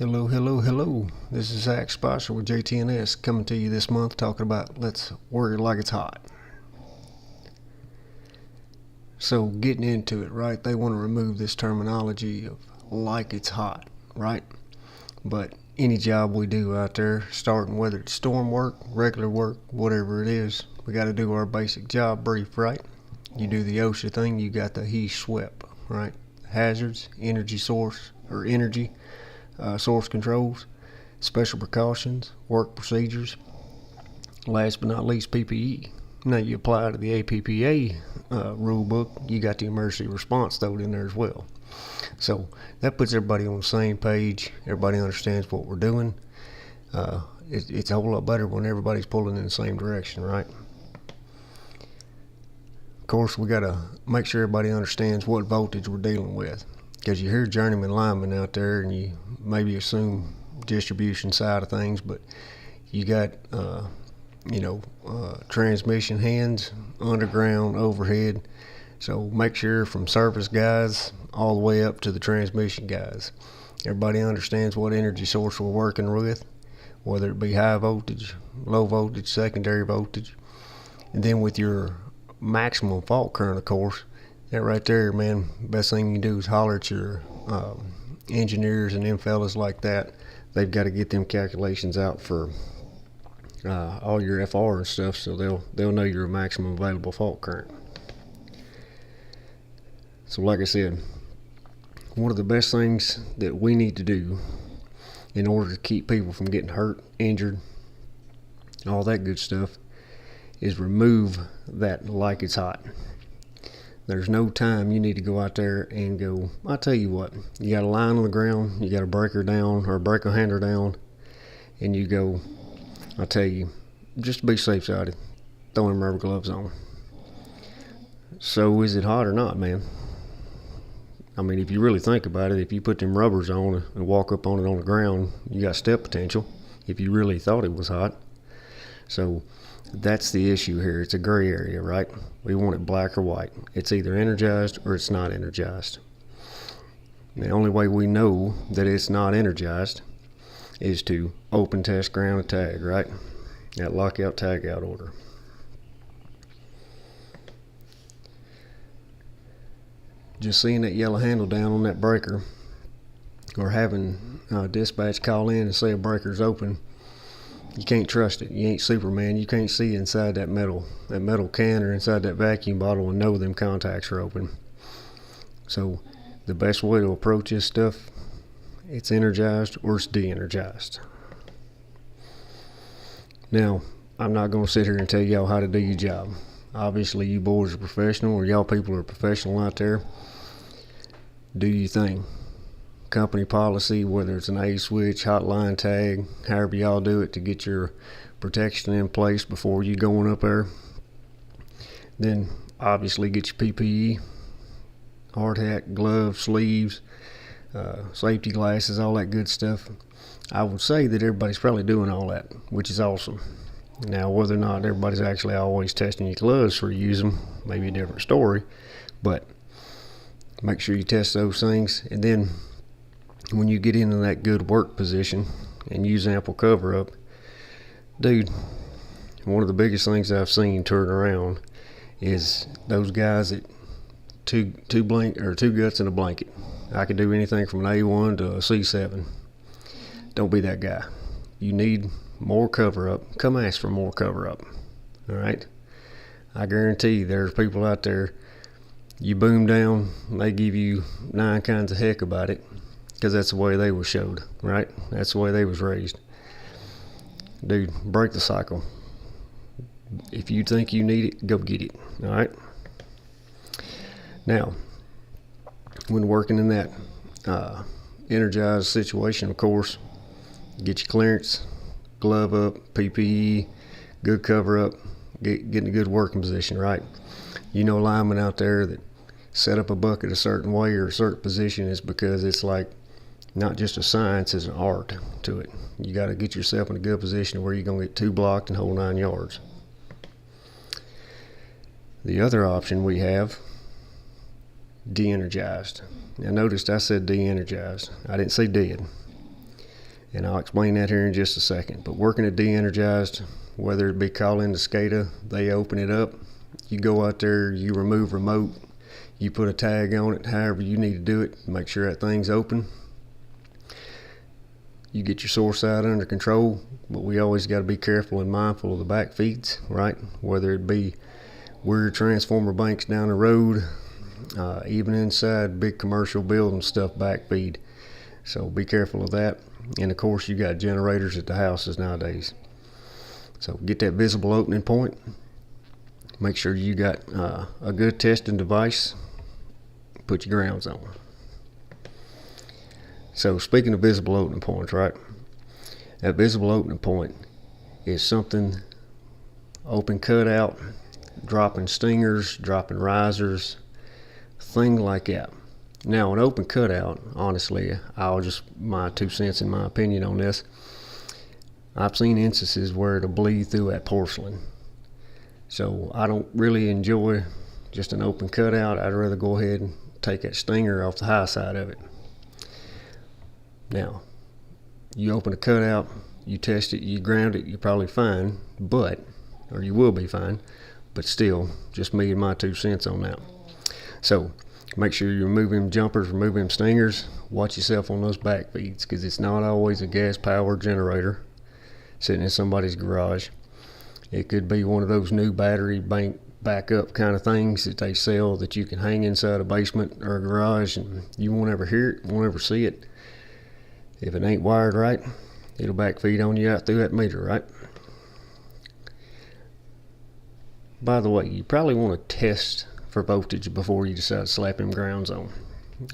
Hello, hello, hello. This is Zach Spicer with JTNS coming to you this month talking about let's work it like it's hot. So getting into it, right? They want to remove this terminology of like it's hot, right? But any job we do out there, starting whether it's storm work, regular work, whatever it is, we got to do our basic job brief, right? You do the OSHA thing, you got the HE SWEP, right? Hazards, energy source, or energy source controls, special precautions, work procedures, last but not least PPE. Now you apply to the APPA rule book, you got the emergency response thrown in there as well. So that puts everybody on the same page. Everybody understands what we're doing. It's a whole lot better when everybody's pulling in the same direction, right? Of course, we got to make sure everybody understands what voltage we're dealing with, because you hear journeyman linemen out there and you maybe assume distribution side of things, but you got transmission hands, underground, overhead. So make sure from service guys all the way up to the transmission guys, everybody understands what energy source we're working with, whether it be high voltage, low voltage, secondary voltage. And then with your maximum fault current, of course, that right there, man, best thing you can do is holler at your engineers and them fellas like that. They've got to get them calculations out for all your FR and stuff, so they'll know your maximum available fault current. So like I said, one of the best things that we need to do in order to keep people from getting hurt, injured, all that good stuff, is remove that like it's hot. There's no time you need to go out there and go, I'll tell you what, you got a line on the ground, you got a breaker down or a breaker hander down, and you go, I'll tell you, just to be safe sided, throw them rubber gloves on. So is it hot or not, man? I mean, if you really think about it, if you put them rubbers on and walk up on it on the ground, you got step potential if you really thought it was hot. So that's the issue here. It's a gray area, right? We want it black or white. It's either energized or it's not energized. The only way we know that it's not energized is to open, test, ground, and tag, right? That lockout, tag out order. Just seeing that yellow handle down on that breaker, or having dispatch call in and say a breaker's open, you can't trust it. You ain't Superman. You can't see inside that metal can or inside that vacuum bottle and know them contacts are open. So the best way to approach this stuff, it's energized or it's de-energized. Now, I'm not going to sit here and tell y'all how to do your job. Obviously, you boys are professional, or y'all people are professional out there. Do your thing. Company policy, whether it's an A-switch, hotline tag, however y'all do it to get your protection in place before you going up there. Then obviously get your PPE, hard hat, gloves, sleeves, safety glasses, all that good stuff. I would say that everybody's probably doing all that, which is awesome. Now, whether or not everybody's actually always testing your gloves for use them, maybe a different story, but make sure you test those things. And then when you get into that good work position and use ample cover up, dude, one of the biggest things I've seen turn around is those guys that two guts in a blanket. I can do anything from an A1 to a C7. Don't be that guy. You need more cover up. Come ask for more cover up. All right? I guarantee there's people out there, you boom down, they give you 9 kinds of heck about it, because that's the way they were showed, right? That's the way they was raised. Dude, break the cycle. If you think you need it, go get it. All right? Now, when working in that energized situation, of course, get your clearance, glove up, PPE, good cover up, get in a good working position, right? You know, linemen out there that set up a bucket a certain way or a certain position is because it's like not just a science, it's an art to it. You got to get yourself in a good position where you're going to get 2 blocked and hold 9 yards. The other option we have, de-energized. Now notice I said de-energized. I didn't say dead. And I'll explain that here in just a second. But working at de-energized, whether it be calling to SCADA, they open it up. You go out there, you remove remote, you put a tag on it, however you need to do it, make sure that thing's open. You get your source side under control, but we always got to be careful and mindful of the back feeds, right? Whether it be weird transformer banks down the road, even inside big commercial building stuff back feed. So be careful of that. And of course, you got generators at the houses nowadays. So get that visible opening point. Make sure you got a good testing device. Put your grounds on. So speaking of visible opening points, right? That visible opening point is something open cutout, dropping stingers, dropping risers, thing like that. Now, an open cutout, honestly, my 2 cents in my opinion on this, I've seen instances where it'll bleed through that porcelain. So I don't really enjoy just an open cutout. I'd rather go ahead and take that stinger off the high side of it. Now, you open a cutout, you test it, you ground it, you're probably fine, or you will be fine, but still, just me and my 2 cents on that. So, make sure you remove them jumpers, remove them stingers, watch yourself on those back feeds, because it's not always a gas-powered generator sitting in somebody's garage. It could be one of those new battery bank backup kind of things that they sell that you can hang inside a basement or a garage, and you won't ever hear it, won't ever see it. If it ain't wired right, it'll backfeed on you out through that meter, right? By the way, you probably want to test for voltage before you decide to slap them grounds on.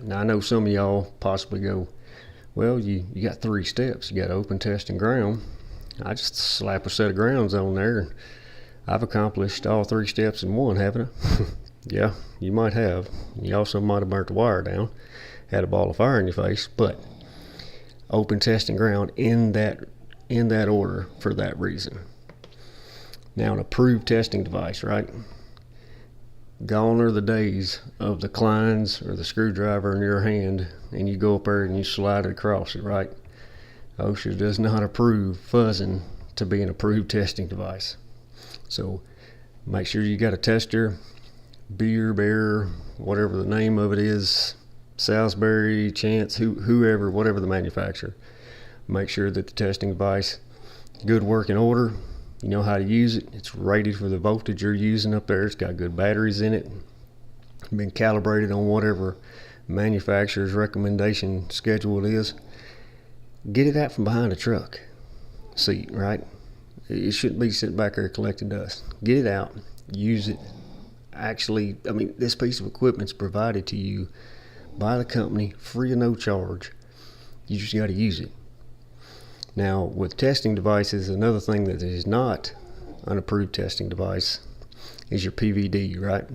Now, I know some of y'all possibly go, well, you got 3 steps. You got open, test, and ground. I just slap a set of grounds on there, and I've accomplished all 3 steps in one, haven't I? Yeah, you might have. You also might have burnt the wire down, had a ball of fire in your face, but open, test, and ground in that order for that reason. Now, an approved testing device, right? Gone are the days of the Kleins or the screwdriver in your hand and you go up there and you slide it across it, right? OSHA does not approve fuzzing to be an approved testing device. So make sure you got a tester, Bear, whatever the name of it is, Salisbury, Chance, whoever, whatever the manufacturer. Make sure that the testing device, good working order. You know how to use it. It's rated for the voltage you're using up there. It's got good batteries in it. Been calibrated on whatever manufacturer's recommendation schedule it is. Get it out from behind a truck seat, right? It shouldn't be sitting back there collecting dust. Get it out. Use it. Actually, this piece of equipment's provided to you by the company, free of no charge. You just got to use it. Now, with testing devices, another thing that is not an approved testing device is your PVD, right?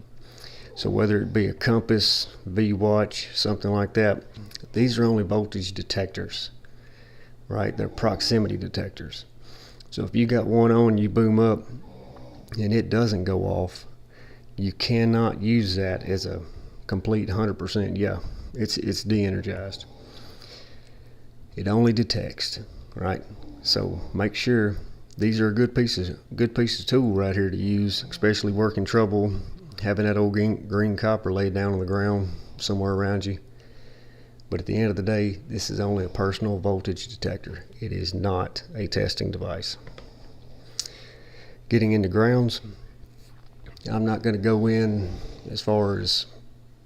So whether it be a compass, V-watch, something like that, these are only voltage detectors, right? They're proximity detectors. So if you got one on, you boom up, and it doesn't go off, you cannot use that as a complete 100%. Yeah, it's de-energized. It only detects, right? So make sure these are a good piece of tool right here to use, especially working trouble, having that old green copper laid down on the ground somewhere around you. But at the end of the day, this is only a personal voltage detector. It is not a testing device. Getting into grounds, I'm not going to go in as far as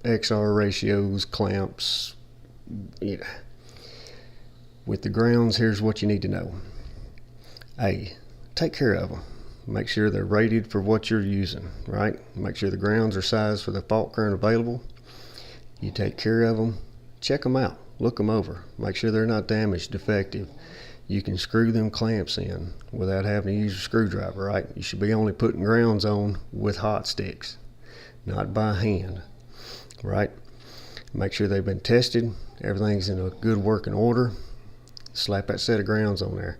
XR ratios, clamps. With the grounds, here's what you need to know. A, take care of them. Make sure they're rated for what you're using, right? Make sure the grounds are sized for the fault current available. You take care of them. Check them out. Look them over. Make sure they're not damaged, defective. You can screw them clamps in without having to use a screwdriver, right? You should be only putting grounds on with hot sticks, not by hand, right? Make sure they've been tested. Everything's in a good working order. Slap that set of grounds on there.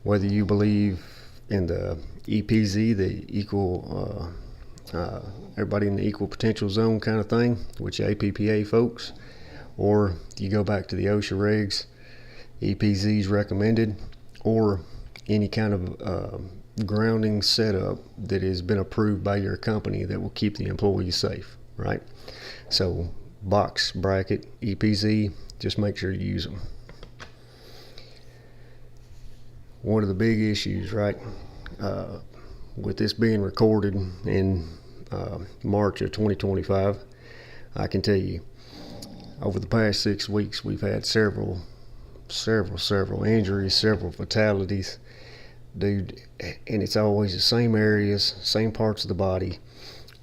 Whether you believe in the EPZ, the equal, everybody in the equal potential zone kind of thing, which APPA folks, or you go back to the OSHA regs, EPZs recommended, or any kind of grounding setup that has been approved by your company that will keep the employees safe, right? So box, bracket, EPZ, just make sure you use them. One of the big issues, right, with this being recorded in March of 2025, I can tell you, over the past 6 weeks, we've had several injuries, several fatalities, dude, and it's always the same areas, same parts of the body.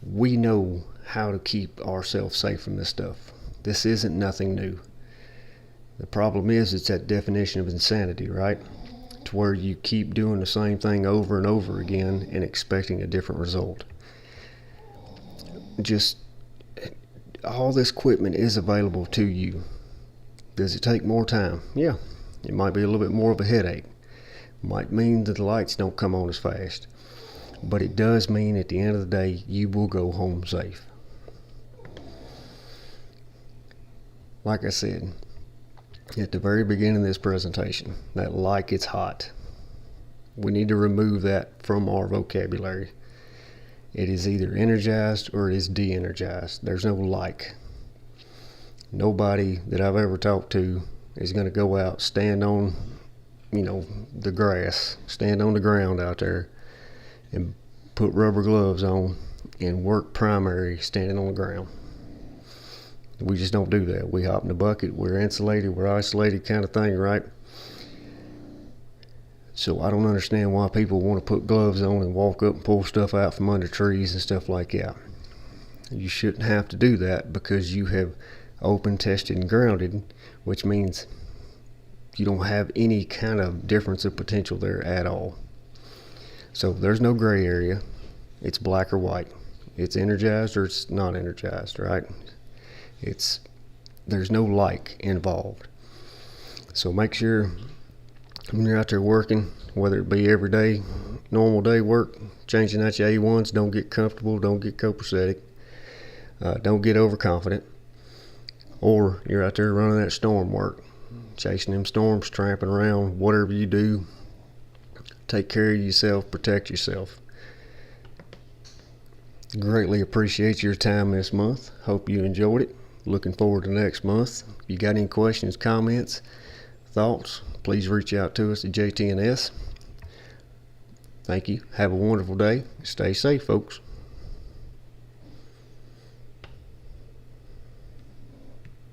We know how to keep ourselves safe from this stuff. This isn't nothing new. The problem is, it's that definition of insanity, right? To where you keep doing the same thing over and over again and expecting a different result. Just all this equipment is available to you. Does it take more time? Yeah. It might be a little bit more of a headache. Might mean that the lights don't come on as fast. But it does mean at the end of the day, you will go home safe. Like I said at the very beginning of this presentation, that like it's hot. We need to remove that from our vocabulary. It is either energized or it is de-energized. There's no like. Nobody that I've ever talked to is going to go out, stand on, the grass, stand on the ground out there and put rubber gloves on and work primary standing on the ground. We just don't do that. We hop in the bucket, we're insulated, we're isolated kind of thing, right? So I don't understand why people want to put gloves on and walk up and pull stuff out from under trees and stuff like that. You shouldn't have to do that because you have open, tested, and grounded, which means you don't have any kind of difference of potential there at all. So there's no gray area. It's black or white. It's energized or it's not energized, right? There's no like involved. So make sure when you're out there working, whether it be every day, normal day work, changing out your A1s, don't get comfortable, don't get copacetic, don't get overconfident, or you're out there running that storm work, chasing them storms, tramping around, whatever you do, take care of yourself, protect yourself. Greatly appreciate your time this month. Hope you enjoyed it. Looking forward to next month. If you got any questions, comments, thoughts, please reach out to us at JTNS. Thank you. Have a wonderful day. Stay safe, folks.